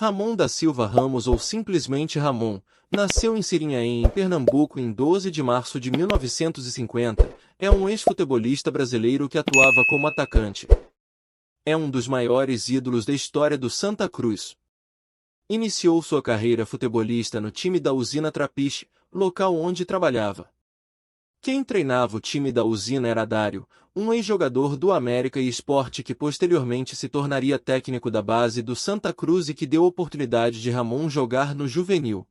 Ramon da Silva Ramos ou simplesmente Ramon, nasceu em Sirinhaém, em Pernambuco em 12 de março de 1950, é um ex-futebolista brasileiro que atuava como atacante. É um dos maiores ídolos da história do Santa Cruz. Iniciou sua carreira futebolista no time da Usina Trapiche, local onde trabalhava. Quem treinava o time da Usina era Dário, um ex-jogador do América e Sport que posteriormente se tornaria técnico da base do Santa Cruz e que deu oportunidade de Ramon jogar no juvenil.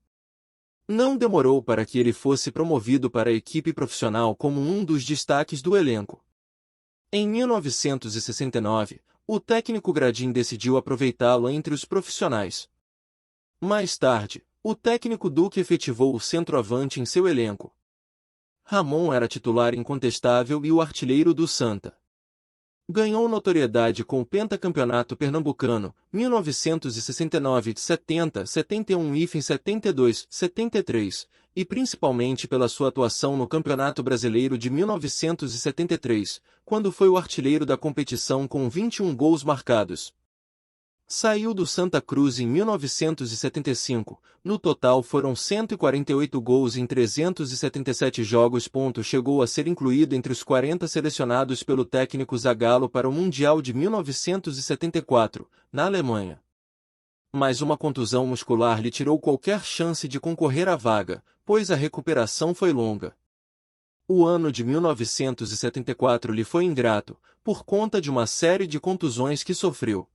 Não demorou para que ele fosse promovido para a equipe profissional como um dos destaques do elenco. Em 1969, o técnico Gradim decidiu aproveitá-lo entre os profissionais. Mais tarde, o técnico Duque efetivou o centroavante em seu elenco. Ramon era titular incontestável e o artilheiro do Santa. Ganhou notoriedade com o pentacampeonato pernambucano, 1969, 70, 71 e 72, 73, e principalmente pela sua atuação no Campeonato Brasileiro de 1973, quando foi o artilheiro da competição com 21 gols marcados. Saiu do Santa Cruz em 1975, no total foram 148 gols em 377 jogos. Chegou a ser incluído entre os 40 selecionados pelo técnico Zagallo para o Mundial de 1974, na Alemanha. Mas uma contusão muscular lhe tirou qualquer chance de concorrer à vaga, pois a recuperação foi longa. O ano de 1974 lhe foi ingrato, por conta de uma série de contusões que sofreu.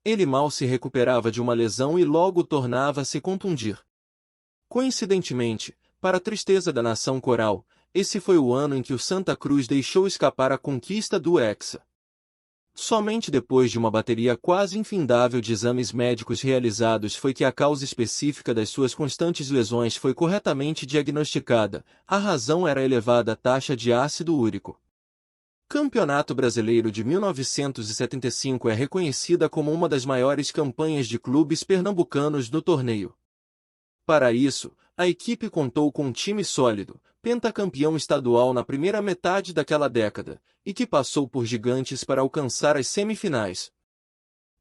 Ele mal se recuperava de uma lesão e logo tornava-se contundir. Coincidentemente, para a tristeza da nação coral, esse foi o ano em que o Santa Cruz deixou escapar a conquista do Hexa. Somente depois de uma bateria quase infindável de exames médicos realizados foi que a causa específica das suas constantes lesões foi corretamente diagnosticada. A razão era a elevada taxa de ácido úrico. Campeonato Brasileiro de 1975 é reconhecida como uma das maiores campanhas de clubes pernambucanos no torneio. Para isso, a equipe contou com um time sólido, pentacampeão estadual na primeira metade daquela década, e que passou por gigantes para alcançar as semifinais.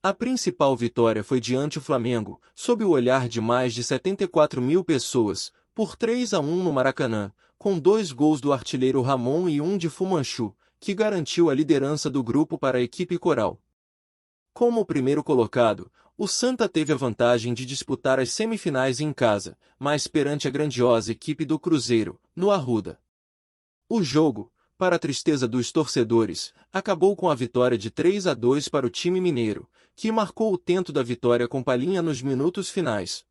A principal vitória foi diante o Flamengo, sob o olhar de mais de 74 mil pessoas, por 3-1 no Maracanã, com 2 gols do artilheiro Ramon e um de Fumanchu, que garantiu a liderança do grupo para a equipe coral. Como o primeiro colocado, o Santa teve a vantagem de disputar as semifinais em casa, mas perante a grandiosa equipe do Cruzeiro, no Arruda. O jogo, para a tristeza dos torcedores, acabou com a vitória de 3-2 para o time mineiro, que marcou o tento da vitória com Palhinha nos minutos finais.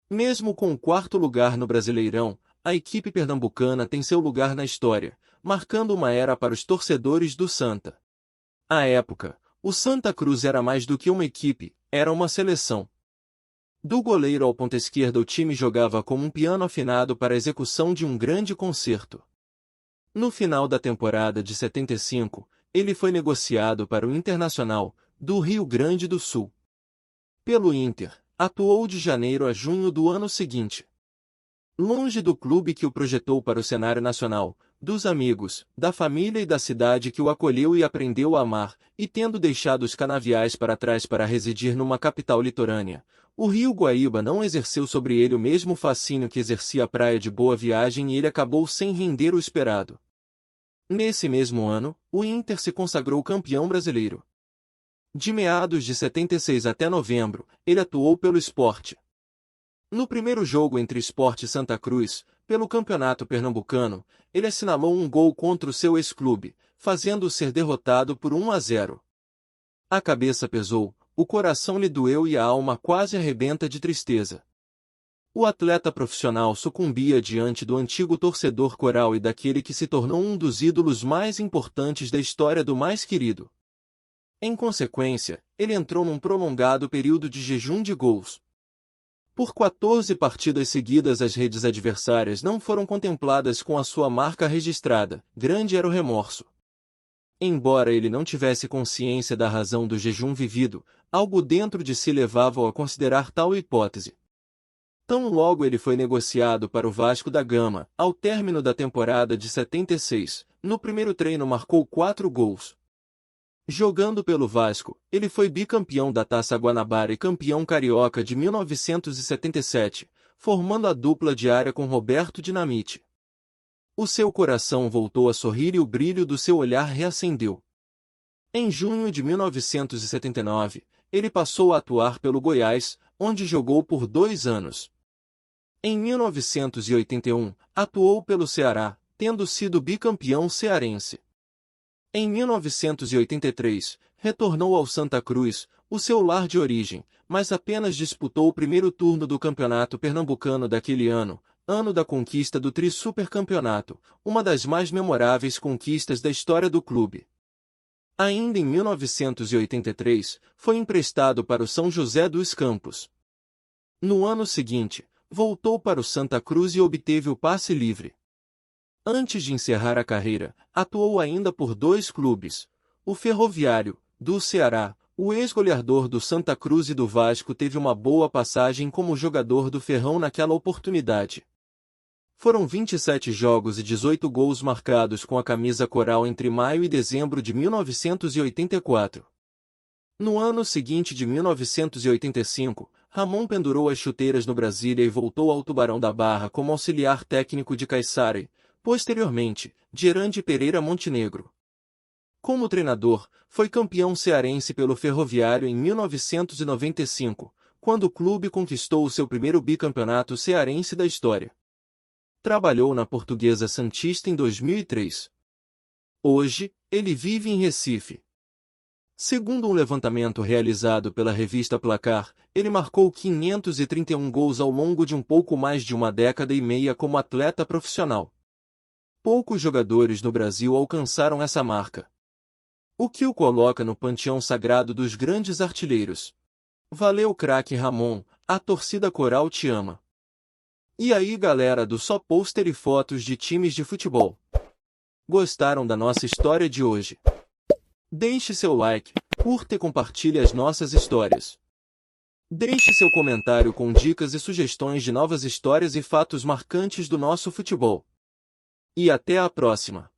Mesmo com o 4º lugar no Brasileirão, a equipe pernambucana tem seu lugar na história, marcando uma era para os torcedores do Santa. À época, o Santa Cruz era mais do que uma equipe, era uma seleção. Do goleiro ao ponta-esquerda o time jogava como um piano afinado para a execução de um grande concerto. No final da temporada de 75, ele foi negociado para o Internacional, do Rio Grande do Sul. Pelo Inter, atuou de janeiro a junho do ano seguinte. Longe do clube que o projetou para o cenário nacional, dos amigos, da família e da cidade que o acolheu e aprendeu a amar, e tendo deixado os canaviais para trás para residir numa capital litorânea, o Rio Guaíba não exerceu sobre ele o mesmo fascínio que exercia a Praia de Boa Viagem e ele acabou sem render o esperado. Nesse mesmo ano, o Inter se consagrou campeão brasileiro. De meados de 76 até novembro, ele atuou pelo Sport. No primeiro jogo entre Sport e Santa Cruz, pelo Campeonato Pernambucano, ele assinalou um gol contra o seu ex-clube, fazendo-o ser derrotado por 1-0. A cabeça pesou, o coração lhe doeu e a alma quase arrebenta de tristeza. O atleta profissional sucumbia diante do antigo torcedor coral e daquele que se tornou um dos ídolos mais importantes da história do mais querido. Em consequência, ele entrou num prolongado período de jejum de gols. Por 14 partidas seguidas as redes adversárias não foram contempladas com a sua marca registrada, grande era o remorso. Embora ele não tivesse consciência da razão do jejum vivido, algo dentro de si levava-o a considerar tal hipótese. Tão logo ele foi negociado para o Vasco da Gama, ao término da temporada de 76, no primeiro treino marcou 4 gols. Jogando pelo Vasco, ele foi bicampeão da Taça Guanabara e campeão carioca de 1977, formando a dupla diária com Roberto Dinamite. O seu coração voltou a sorrir e o brilho do seu olhar reacendeu. Em junho de 1979, ele passou a atuar pelo Goiás, onde jogou por 2 anos. Em 1981, atuou pelo Ceará, tendo sido bicampeão cearense. Em 1983, retornou ao Santa Cruz, o seu lar de origem, mas apenas disputou o primeiro turno do Campeonato Pernambucano daquele ano, ano da conquista do Tri-Supercampeonato, uma das mais memoráveis conquistas da história do clube. Ainda em 1983, foi emprestado para o São José dos Campos. No ano seguinte, voltou para o Santa Cruz e obteve o passe livre. Antes de encerrar a carreira, atuou ainda por 2 clubes. O Ferroviário, do Ceará, o ex-goleador do Santa Cruz e do Vasco teve uma boa passagem como jogador do Ferrão naquela oportunidade. Foram 27 jogos e 18 gols marcados com a camisa coral entre maio e dezembro de 1984. No ano seguinte de 1985, Ramon pendurou as chuteiras no Brasília e voltou ao Tubarão da Barra como auxiliar técnico de Caissara, posteriormente, de Erandi Pereira Montenegro. Como treinador, foi campeão cearense pelo Ferroviário em 1995, quando o clube conquistou o seu primeiro bicampeonato cearense da história. Trabalhou na Portuguesa Santista em 2003. Hoje, ele vive em Recife. Segundo um levantamento realizado pela revista Placar, ele marcou 531 gols ao longo de um pouco mais de uma década e meia como atleta profissional. Poucos jogadores no Brasil alcançaram essa marca, o que o coloca no panteão sagrado dos grandes artilheiros. Valeu, craque Ramon, a torcida coral te ama. E aí, galera do Só Pôster e Fotos de Times de Futebol? Gostaram da nossa história de hoje? Deixe seu like, curta e compartilhe as nossas histórias. Deixe seu comentário com dicas e sugestões de novas histórias e fatos marcantes do nosso futebol. E até a próxima!